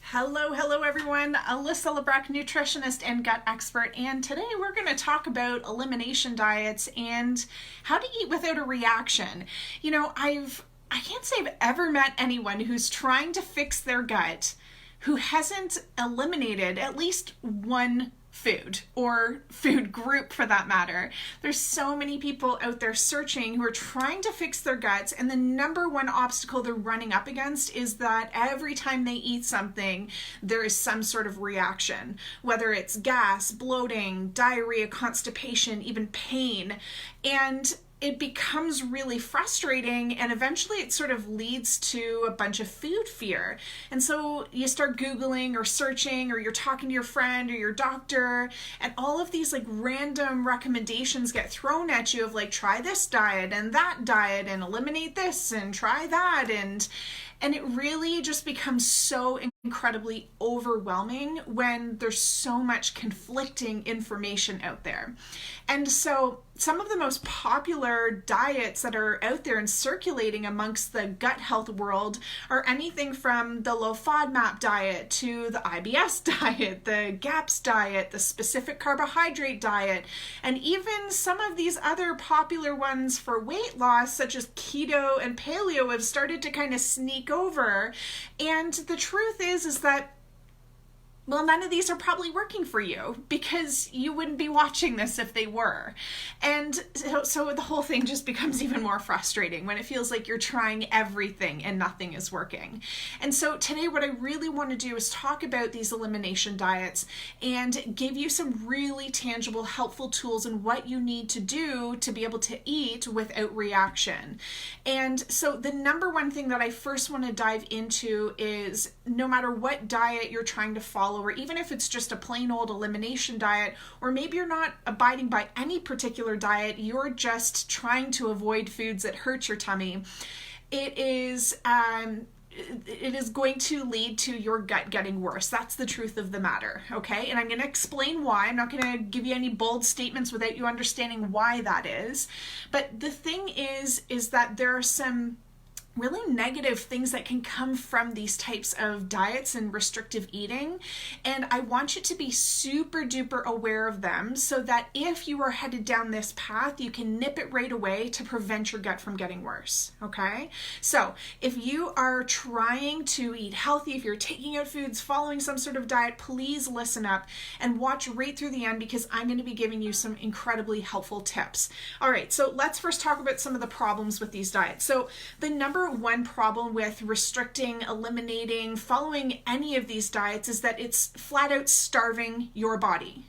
Hello everyone. Alyssa LeBrecq, nutritionist and gut expert, and today we're going to talk about elimination diets and how to eat without a reaction. I can't say I've ever met anyone who's trying to fix their gut who hasn't eliminated at least one food or food group for that matter. There's so many people out there searching who are trying to fix their guts, and the number one obstacle they're running up against is that every time they eat something, there is some sort of reaction, whether it's gas, bloating, diarrhea, constipation, even pain. And it becomes really frustrating, and eventually it sort of leads to a bunch of food fear. And so you start Googling or searching, or you're talking to your friend or your doctor, and all of these random recommendations get thrown at you of try this diet and that diet and eliminate this and try that, and it really just becomes so incredibly overwhelming when there's so much conflicting information out there. And so some of the most popular diets that are out there and circulating amongst the gut health world are anything from the low FODMAP diet to the IBS diet, the GAPS diet, the specific carbohydrate diet, and even some of these other popular ones for weight loss, such as keto and paleo, have started to kind of sneak over. And the truth is that none of these are probably working for you, because you wouldn't be watching this if they were. And so the whole thing just becomes even more frustrating when it feels like you're trying everything and nothing is working. And so today what I really want to do is talk about these elimination diets and give you some really tangible, helpful tools and what you need to do to be able to eat without reaction. And so the number one thing that I first want to dive into is, no matter what diet you're trying to follow, or even if it's just a plain old elimination diet, or maybe you're not abiding by any particular diet, you're just trying to avoid foods that hurt your tummy, it is going to lead to your gut getting worse. That's the truth of the matter, okay? And I'm going to explain why. I'm not going to give you any bold statements without you understanding why that is. But the thing is that there are some really negative things that can come from these types of diets and restrictive eating. And I want you to be super duper aware of them, so that if you are headed down this path, you can nip it right away to prevent your gut from getting worse, okay? So if you are trying to eat healthy, if you're taking out foods, following some sort of diet, please listen up and watch right through the end, because I'm going to be giving you some incredibly helpful tips. All right, so let's first talk about some of the problems with these diets. So the number one problem with restricting, eliminating, following any of these diets is that it's flat out starving your body.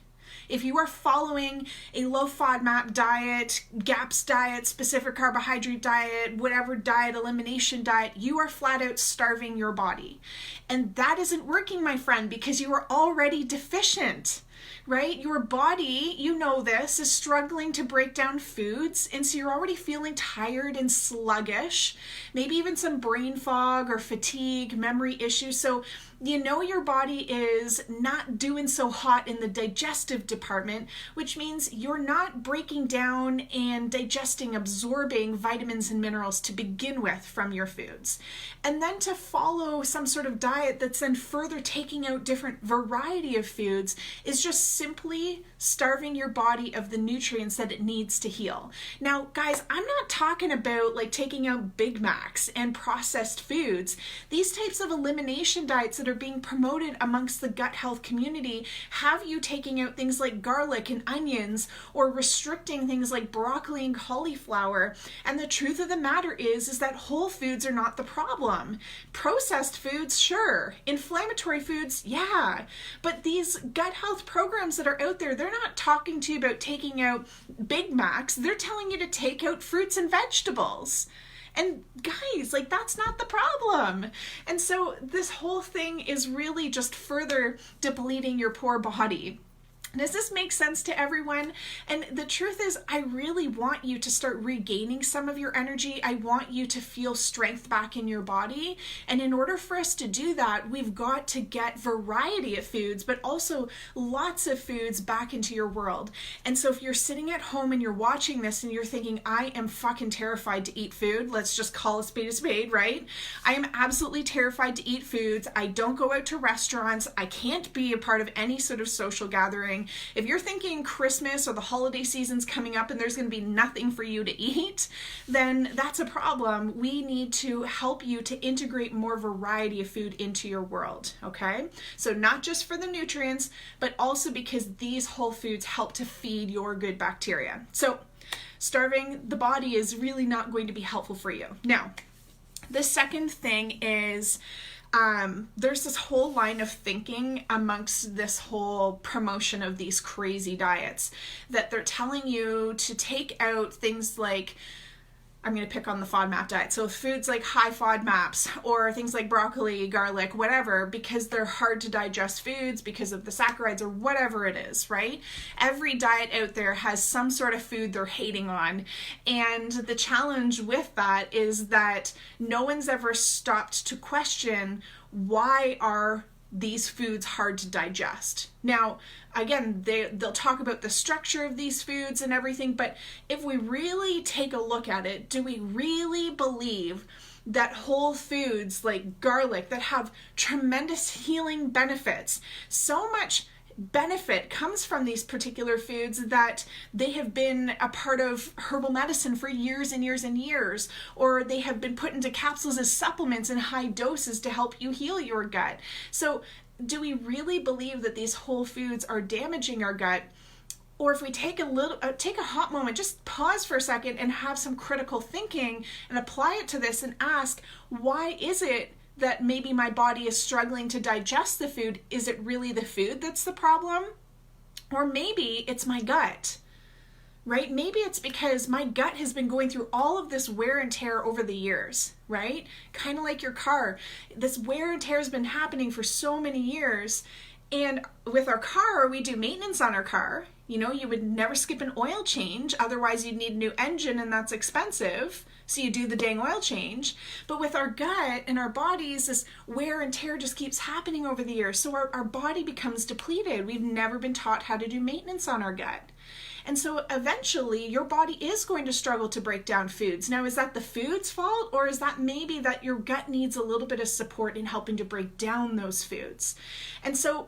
If you are following a low FODMAP diet, GAPS diet, specific carbohydrate diet, whatever diet, elimination diet, you are flat out starving your body. And that isn't working, my friend, because you are already deficient. Right? Your body, you know this, is struggling to break down foods, and so you're already feeling tired and sluggish, maybe even some brain fog or fatigue, memory issues. So you know your body is not doing so hot in the digestive department, which means you're not breaking down and digesting, absorbing vitamins and minerals to begin with from your foods. And then to follow some sort of diet that's then further taking out different variety of foods is just simply starving your body of the nutrients that it needs to heal. Now, guys, I'm not talking about taking out Big Macs and processed foods. These types of elimination diets that are being promoted amongst the gut health community have you taking out things like garlic and onions, or restricting things like broccoli and cauliflower. And the truth of the matter is that whole foods are not the problem. Processed foods, sure. Inflammatory foods, yeah. But these gut health programs that are out there, they're not talking to you about taking out Big Macs. They're telling you to take out fruits and vegetables. And guys, that's not the problem. And so this whole thing is really just further depleting your poor body. Does this make sense to everyone? And the truth is, I really want you to start regaining some of your energy. I want you to feel strength back in your body. And in order for us to do that, we've got to get variety of foods, but also lots of foods back into your world. And so if you're sitting at home and you're watching this and you're thinking, I am fucking terrified to eat food, let's just call a spade, right? I am absolutely terrified to eat foods. I don't go out to restaurants. I can't be a part of any sort of social gathering. If you're thinking Christmas or the holiday season's coming up and there's going to be nothing for you to eat, then that's a problem. We need to help you to integrate more variety of food into your world, okay? So not just for the nutrients, but also because these whole foods help to feed your good bacteria. So starving the body is really not going to be helpful for you. Now, the second thing is there's this whole line of thinking amongst this whole promotion of these crazy diets that they're telling you to take out things like, I'm going to pick on the FODMAP diet. So foods like high FODMAPs or things like broccoli, garlic, whatever, because they're hard to digest foods because of the saccharides or whatever it is, right? Every diet out there has some sort of food they're hating on. And the challenge with that is that no one's ever stopped to question, why are these foods hard to digest? Now, again, they'll talk about the structure of these foods and everything, but if we really take a look at it, do we really believe that whole foods like garlic that have tremendous healing benefits, so much benefit comes from these particular foods that they have been a part of herbal medicine for years and years and years, or they have been put into capsules as supplements in high doses to help you heal your gut? So do we really believe that these whole foods are damaging our gut? Or if we take a hot moment, just pause for a second and have some critical thinking and apply it to this and ask, why is it that maybe my body is struggling to digest the food? Is it really the food that's the problem? Or maybe it's my gut, right? Maybe it's because my gut has been going through all of this wear and tear over the years, right? Kind of like your car. This wear and tear has been happening for so many years. And with our car, we do maintenance on our car. You know, you would never skip an oil change. Otherwise, you'd need a new engine and that's expensive. So you do the dang oil change. But with our gut and our bodies, this wear and tear just keeps happening over the years. So our body becomes depleted. We've never been taught how to do maintenance on our gut. And so eventually your body is going to struggle to break down foods. Now, is that the food's fault, or is that maybe that your gut needs a little bit of support in helping to break down those foods? And so,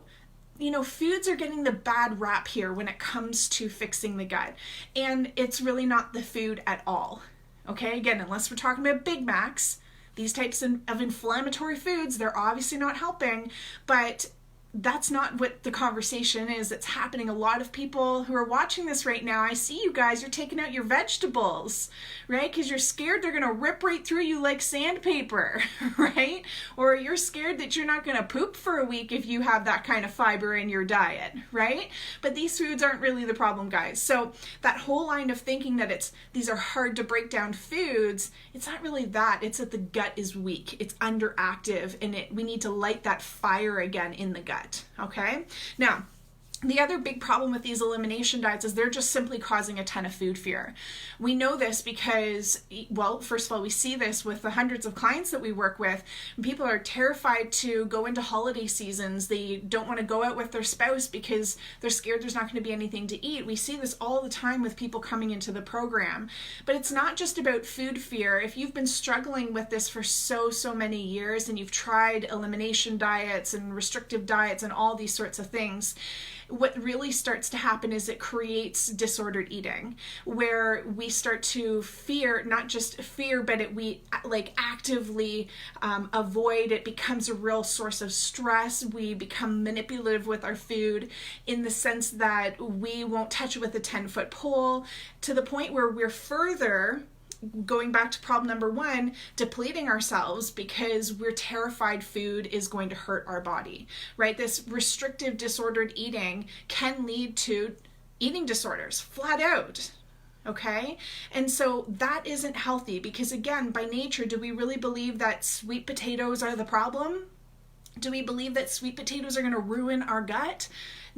you know, foods are getting the bad rap here when it comes to fixing the gut. And it's really not the food at all. Okay, again, unless we're talking about Big Macs, these types of inflammatory foods, they're obviously not helping, but that's not what the conversation is that's happening. A lot of people who are watching this right now, I see you guys, you're taking out your vegetables, right? Because you're scared they're going to rip right through you like sandpaper, right? Or you're scared that you're not going to poop for a week if you have that kind of fiber in your diet, right? But these foods aren't really the problem, guys. So that whole line of thinking that these are hard to break down foods, it's not really that. It's that the gut is weak, it's underactive, and we need to light that fire again in the gut. Okay, now the other big problem with these elimination diets is they're just simply causing a ton of food fear. We know this because, well, first of all, we see this with the hundreds of clients that we work with. People are terrified to go into holiday seasons. They don't want to go out with their spouse because they're scared there's not going to be anything to eat. We see this all the time with people coming into the program. But it's not just about food fear. If you've been struggling with this for so many years and you've tried elimination diets and restrictive diets and all these sorts of things, what really starts to happen is it creates disordered eating, where we start to fear, not just fear, but we like actively avoid. It becomes a real source of stress. We become manipulative with our food in the sense that we won't touch it with a 10-foot pole, to the point where we're further going back to problem number one, depleting ourselves because we're terrified food is going to hurt our body, right? This restrictive disordered eating can lead to eating disorders, flat out. Okay? And so that isn't healthy because, again, by nature, do we really believe that sweet potatoes are the problem? Do we believe that sweet potatoes are going to ruin our gut?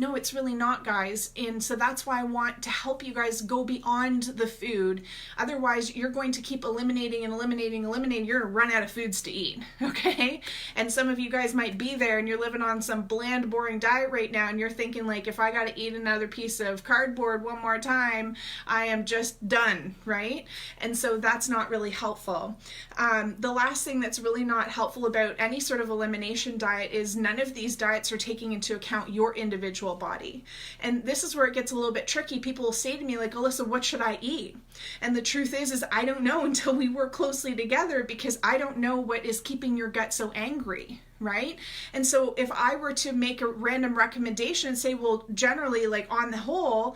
No, it's really not, guys. And so that's why I want to help you guys go beyond the food. Otherwise, you're going to keep eliminating and eliminating. You're going to run out of foods to eat, okay? And some of you guys might be there and you're living on some bland, boring diet right now, and you're thinking like, if I got to eat another piece of cardboard one more time, I am just done, right? And so that's not really helpful. The last thing that's really not helpful about any sort of elimination diet is none of these diets are taking into account your individual body. And this is where it gets a little bit tricky. People will say to me like, Alyssa, what should I eat? And the truth is I don't know until we work closely together, because I don't know what is keeping your gut so angry, right? And so if I were to make a random recommendation and say, well, generally, like on the whole,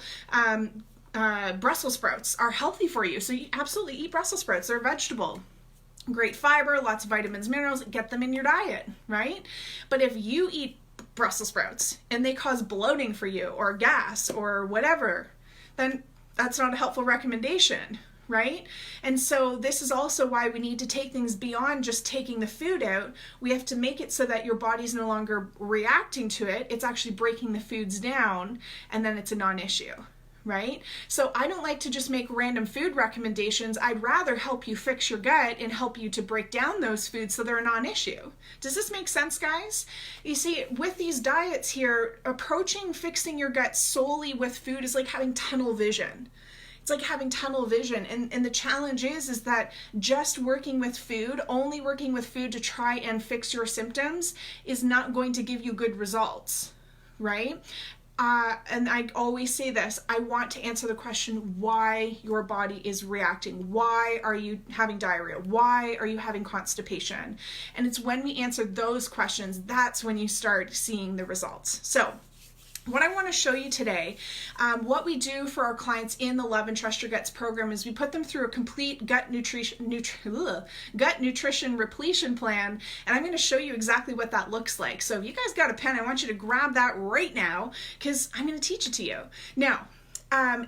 Brussels sprouts are healthy for you. So you absolutely eat Brussels sprouts. They're a vegetable. Great fiber, lots of vitamins, minerals, get them in your diet, right? But if you eat Brussels sprouts and they cause bloating for you or gas or whatever, then that's not a helpful recommendation, right? And so this is also why we need to take things beyond just taking the food out. We have to make it so that your body's no longer reacting to it. It's actually breaking the foods down, and then it's a non-issue. Right? So I don't like to just make random food recommendations. I'd rather help you fix your gut and help you to break down those foods so they're a non-issue. Does this make sense, guys? You see, with these diets here, approaching fixing your gut solely with food is like having tunnel vision. It's like having tunnel vision. And the challenge is that just working with food, only working with food to try and fix your symptoms is not going to give you good results, right? And I always say this, I want to answer the question why your body is reacting. Why are you having diarrhea? Why are you having constipation? And it's when we answer those questions, that's when you start seeing the results. So what I want to show you today, what we do for our clients in the Love and Trust Your Guts program is we put them through a complete gut nutrition repletion plan, and I'm going to show you exactly what that looks like. So if you guys got a pen, I want you to grab that right now, because I'm going to teach it to you. Now,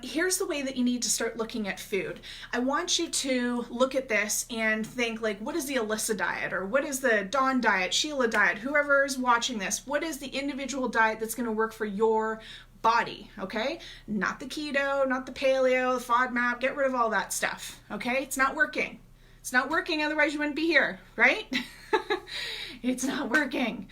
here's the way that you need to start looking at food. I want you to look at this and think like, what is the Alyssa diet, or what is the Dawn diet, Sheila diet, whoever is watching this, what is the individual diet that's going to work for your body, okay? Not the keto, not the paleo, the FODMAP, get rid of all that stuff, okay? It's not working. It's not working, otherwise you wouldn't be here, right? It's not working,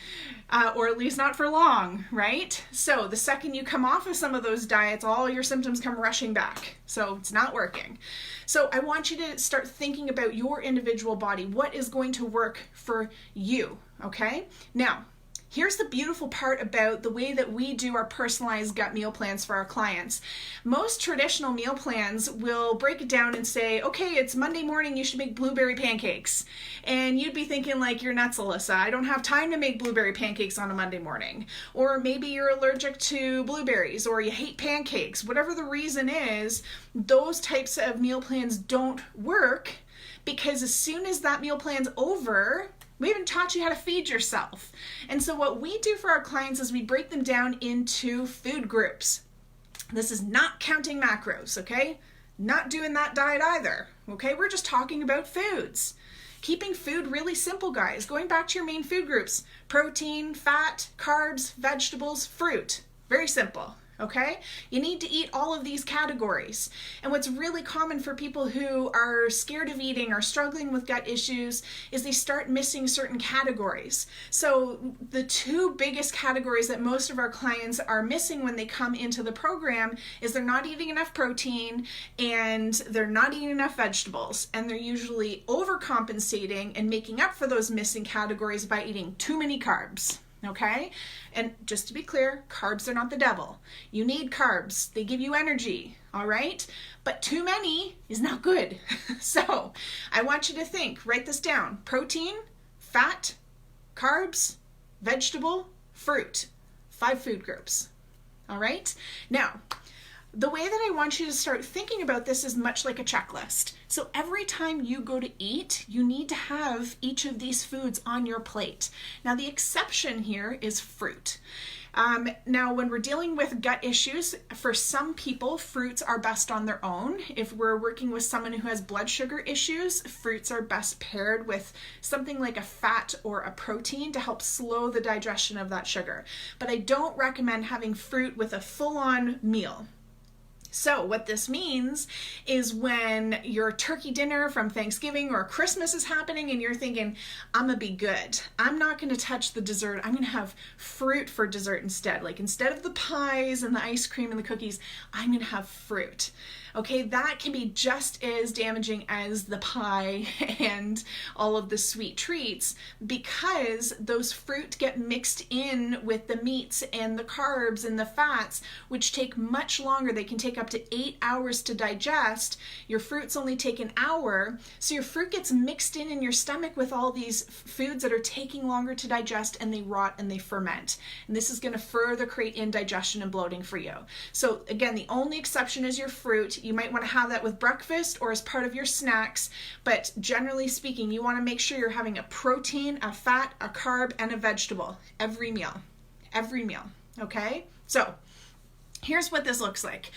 or at least not for long, right? So the second you come off of some of those diets, all your symptoms come rushing back. So it's not working. So I want you to start thinking about your individual body. What is going to work for you, okay? Now, here's the beautiful part about the way that we do our personalized gut meal plans for our clients. Most traditional meal plans will break it down and say, okay, it's Monday morning, you should make blueberry pancakes. And you'd be thinking like, you're nuts, Alyssa. I don't have time to make blueberry pancakes on a Monday morning. Or maybe you're allergic to blueberries, or you hate pancakes. Whatever the reason is, those types of meal plans don't work, because as soon as that meal plan's over, we haven't taught you how to feed yourself. And so what we do for our clients is we break them down into food groups. This is not counting macros, okay? Not doing that diet either, okay? We're just talking about foods. Keeping food really simple, guys. Going back to your main food groups: protein, fat, carbs, vegetables, fruit. Very simple. Okay? You need to eat all of these categories. And what's really common for people who are scared of eating or struggling with gut issues is they start missing certain categories. So the two biggest categories that most of our clients are missing when they come into the program is they're not eating enough protein and they're not eating enough vegetables. And they're usually overcompensating and making up for those missing categories by eating too many carbs. Okay? And just to be clear, carbs are not the devil. You need carbs. They give you energy, all right? But too many is not good. So I want you to think, write this down: protein, fat, carbs, vegetable, fruit. 5 food groups, all right? Now, the way that I want you to start thinking about this is much like a checklist. So every time you go to eat, you need to have each of these foods on your plate. Now the exception here is fruit. Now, when we're dealing with gut issues, for some people, fruits are best on their own. If we're working with someone who has blood sugar issues, fruits are best paired with something like a fat or a protein to help slow the digestion of that sugar. But I don't recommend having fruit with a full-on meal. So what this means is when your turkey dinner from Thanksgiving or Christmas is happening and you're thinking, I'm gonna be good. I'm not gonna touch the dessert. I'm gonna have fruit for dessert instead. Like instead of the pies and the ice cream and the cookies, I'm gonna have fruit. Okay, that can be just as damaging as the pie and all of the sweet treats because those fruit get mixed in with the meats and the carbs and the fats, which take much longer. They can take up to 8 hours to digest. Your fruits only take an hour. So your fruit gets mixed in your stomach with all these foods that are taking longer to digest, and they rot and they ferment. And this is going to further create indigestion and bloating for you. So again, the only exception is your fruit. You might want to have that with breakfast or as part of your snacks, but generally speaking, you want to make sure you're having a protein, a fat, a carb, and a vegetable every meal. Every meal, okay? So here's what this looks like.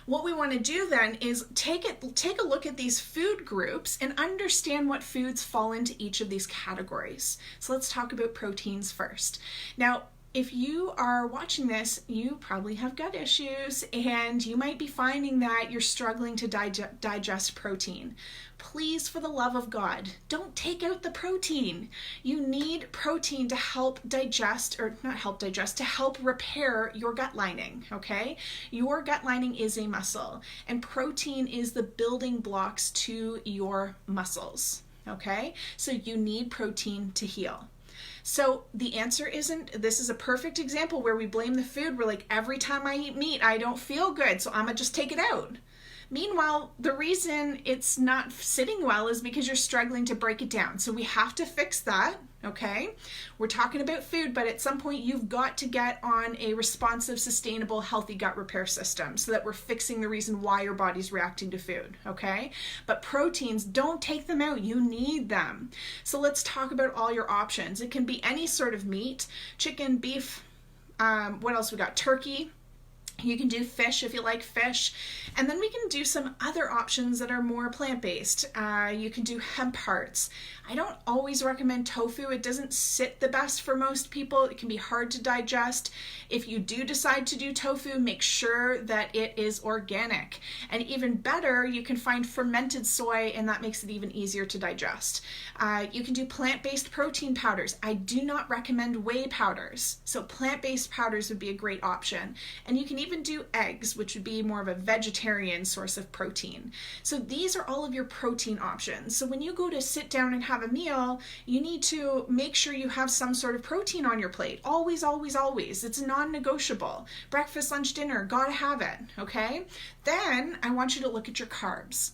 What we want to do then is take a look at these food groups and understand what foods fall into each of these categories. So let's talk about proteins first. Now, if you are watching this, you probably have gut issues and you might be finding that you're struggling to digest protein. Please, for the love of God, don't take out the protein. You need protein to help digest, or not help digest, to help repair your gut lining, okay? Your gut lining is a muscle, and protein is the building blocks to your muscles, okay? So you need protein to heal. So the answer isn't, this is a perfect example where we blame the food. We're like, every time I eat meat, I don't feel good, so I'm gonna just take it out. Meanwhile, the reason it's not sitting well is because you're struggling to break it down. So we have to fix that, okay? We're talking about food, but at some point you've got to get on a responsive, sustainable, healthy gut repair system so that we're fixing the reason why your body's reacting to food, okay? But proteins, don't take them out. You need them. So let's talk about all your options. It can be any sort of meat, chicken, beef, what else we got? Turkey. You can do fish if you like fish. And then we can do some other options that are more plant-based. You can do hemp hearts. I don't always recommend tofu. It doesn't sit the best for most people. It can be hard to digest. If you do decide to do tofu, make sure that it is organic. And even better, you can find fermented soy, and that makes it even easier to digest. You can do plant-based protein powders. I do not recommend whey powders. So plant-based powders would be a great option. And you can even do eggs, which would be more of a vegetarian source of protein. So these are all of your protein options. So when you go to sit down and have a meal, you need to make sure you have some sort of protein on your plate. Always, always, always. It's non-negotiable. Breakfast, lunch, dinner, gotta have it, okay? Then I want you to look at your carbs.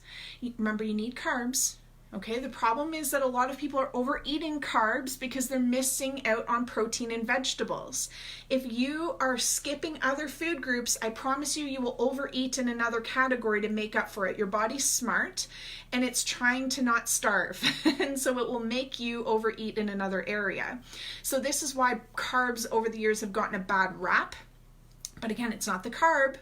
Remember, you need carbs. Okay, the problem is that a lot of people are overeating carbs because they're missing out on protein and vegetables. If you are skipping other food groups, I promise you, you will overeat in another category to make up for it. Your body's smart and it's trying to not starve. And so it will make you overeat in another area. So this is why carbs over the years have gotten a bad rap. But again, it's not the carb.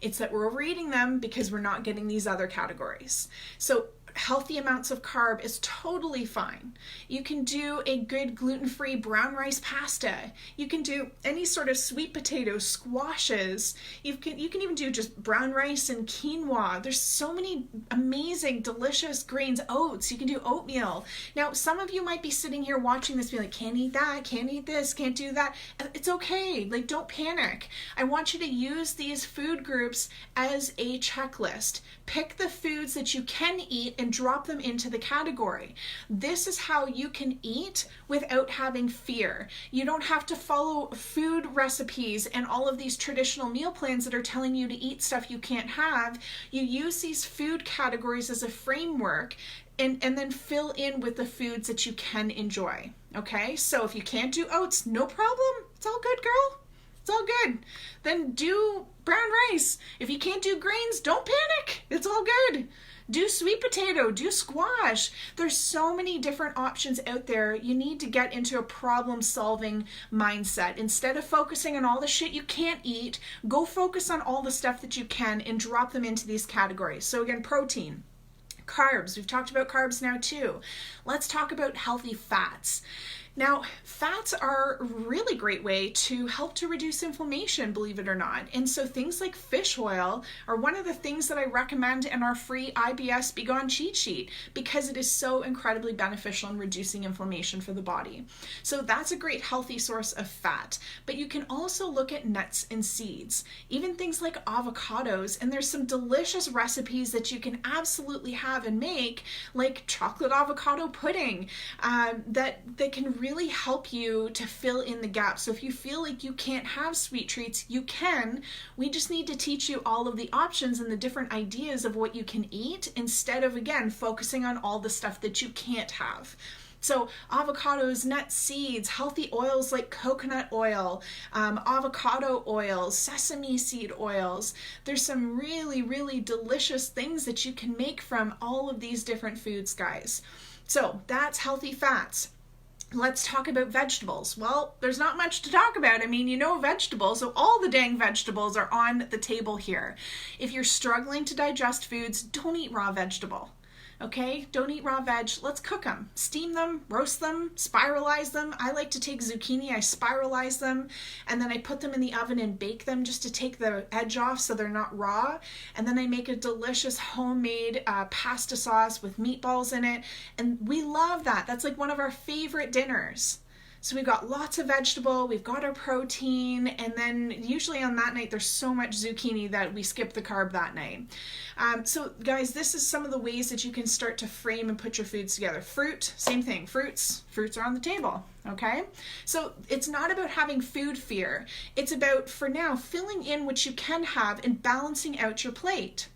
It's that we're overeating them because we're not getting these other categories. So healthy amounts of carb is totally fine. You can do a good gluten-free brown rice pasta. You can do any sort of sweet potatoes, squashes. You can even do just brown rice and quinoa. There's so many amazing, delicious grains. Oats, you can do oatmeal. Now, some of you might be sitting here watching this being like, can't eat that, can't eat this, can't do that. It's okay. Like, don't panic. I want you to use these food groups as a checklist. Pick the foods that you can eat and drop them into the category. This is how you can eat without having fear. You don't have to follow food recipes and all of these traditional meal plans that are telling you to eat stuff you can't have. You use these food categories as a framework and then fill in with the foods that you can enjoy. Okay, so if you can't do oats, no problem. It's all good, girl. It's all good. Then do brown rice. If you can't do grains, don't panic. It's all good. Do sweet potato, do squash. There's so many different options out there. You need to get into a problem-solving mindset. Instead of focusing on all the shit you can't eat, go focus on all the stuff that you can and drop them into these categories. So again, protein. Carbs, we've talked about carbs now too. Let's talk about healthy fats. Now, fats are a really great way to help to reduce inflammation, believe it or not. And so things like fish oil are one of the things that I recommend in our free IBS Be Gone cheat sheet because it is so incredibly beneficial in reducing inflammation for the body. So that's a great healthy source of fat. But you can also look at nuts and seeds, even things like avocados. And there's some delicious recipes that you can absolutely have and make, like chocolate avocado pudding, that can really help you to fill in the gaps. So if you feel like you can't have sweet treats, you can. We just need to teach you all of the options and the different ideas of what you can eat instead of, again, focusing on all the stuff that you can't have. So avocados, nuts, seeds, healthy oils like coconut oil, avocado oils, sesame seed oils. There's some really, really delicious things that you can make from all of these different foods, guys. So that's healthy fats. Let's talk about vegetables. Well, there's not much to talk about. I mean, you know vegetables, so all the dang vegetables are on the table here. If you're struggling to digest foods, don't eat raw vegetable. Okay, don't eat raw veg. Let's cook them, steam them, roast them, spiralize them. I like to take zucchini, I spiralize them, and then I put them in the oven and bake them just to take the edge off so they're not raw. And then I make a delicious homemade pasta sauce with meatballs in it. And we love that. That's like one of our favorite dinners. So we've got lots of vegetable, we've got our protein, and then usually on that night there's so much zucchini that we skip the carb that night. So guys, this is some of the ways that you can start to frame and put your foods together. Fruit, same thing, fruits are on the table, okay? So it's not about having food fear. It's about, for now, filling in what you can have and balancing out your plate.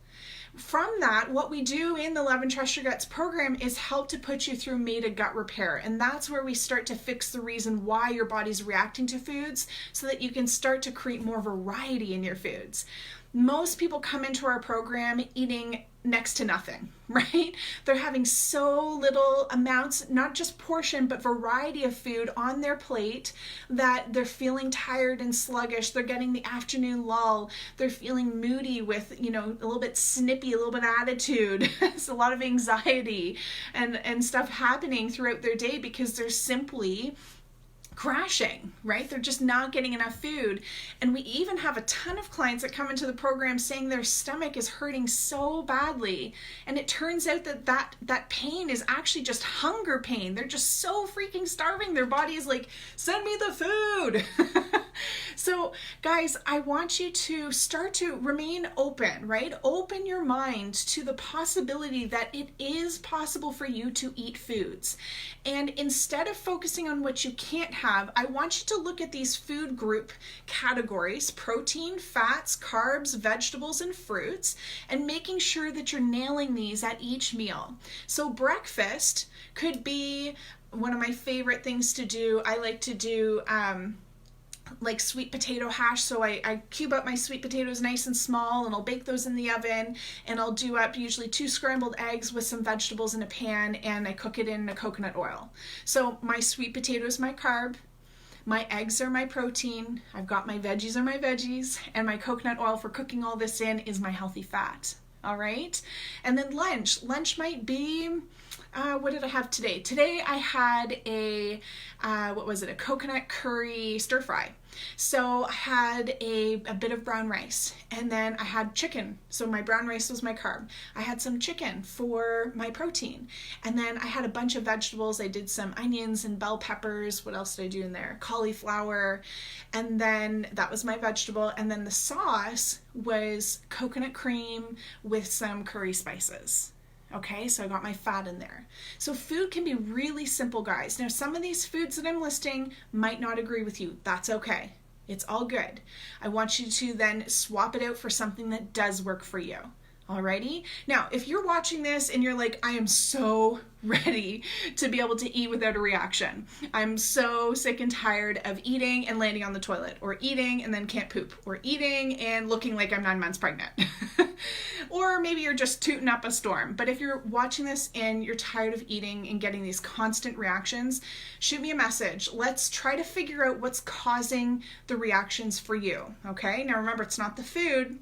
From that, what we do in the Love and Trust Your Guts program is help to put you through made a gut repair. And that's where we start to fix the reason why your body's reacting to foods so that you can start to create more variety in your foods. Most people come into our program eating next to nothing, right? They're having so little amounts, not just portion, but variety of food on their plate that they're feeling tired and sluggish. They're getting the afternoon lull. They're feeling moody with, a little bit snippy, a little bit of attitude. It's a lot of anxiety and stuff happening throughout their day because they're simply crashing, right? They're just not getting enough food. And we even have a ton of clients that come into the program saying their stomach is hurting so badly. And it turns out that pain is actually just hunger pain. They're just so freaking starving. Their body is like, send me the food. So guys, I want you to start to remain open, right? Open your mind to the possibility that it is possible for you to eat foods. And instead of focusing on what you can't have, I want you to look at these food group categories: protein, fats, carbs, vegetables, and fruits, and making sure that you're nailing these at each meal. So breakfast could be one of my favorite things to do. I like to do like sweet potato hash. So I cube up my sweet potatoes nice and small, and I'll bake those in the oven, and I'll do up usually 2 scrambled eggs with some vegetables in a pan, and I cook it in a coconut oil. So my sweet potato is my carb, my eggs are my protein, I've got my veggies are my veggies, and my coconut oil for cooking all this in is my healthy fat. All right. And then lunch might be, what did I have today? Today I had a coconut curry stir fry. So I had a bit of brown rice, and then I had chicken. So my brown rice was my carb. I had some chicken for my protein, and then I had a bunch of vegetables. I did some onions and bell peppers. What else did I do in there? Cauliflower. And then that was my vegetable. And then the sauce was coconut cream with some curry spices. Okay, so I got my fat in there. So food can be really simple, guys. Now, some of these foods that I'm listing might not agree with you. That's okay. It's all good. I want you to then swap it out for something that does work for you. Alrighty? Now, if you're watching this and you're like, I am so ready to be able to eat without a reaction. I'm so sick and tired of eating and landing on the toilet, or eating and then can't poop, or eating and looking like I'm 9 months pregnant. Or maybe you're just tooting up a storm. But if you're watching this and you're tired of eating and getting these constant reactions, shoot me a message. Let's try to figure out what's causing the reactions for you, okay? Now remember, it's not the food.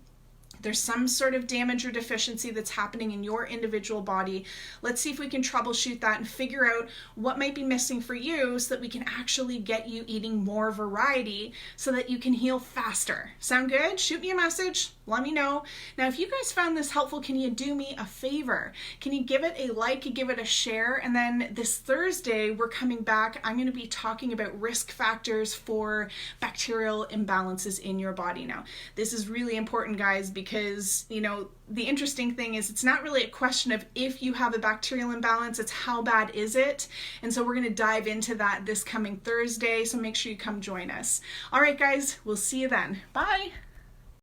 There's some sort of damage or deficiency that's happening in your individual body. Let's see if we can troubleshoot that and figure out what might be missing for you so that we can actually get you eating more variety so that you can heal faster. Sound good? Shoot me a message. Let me know. Now, if you guys found this helpful, can you do me a favor? Can you give it a like, give it a share? And then this Thursday, we're coming back. I'm going to be talking about risk factors for bacterial imbalances in your body. Now, this is really important, guys, because, you know, the interesting thing is it's not really a question of if you have a bacterial imbalance, it's how bad is it? And so we're going to dive into that this coming Thursday. So make sure you come join us. All right, guys, we'll see you then. Bye.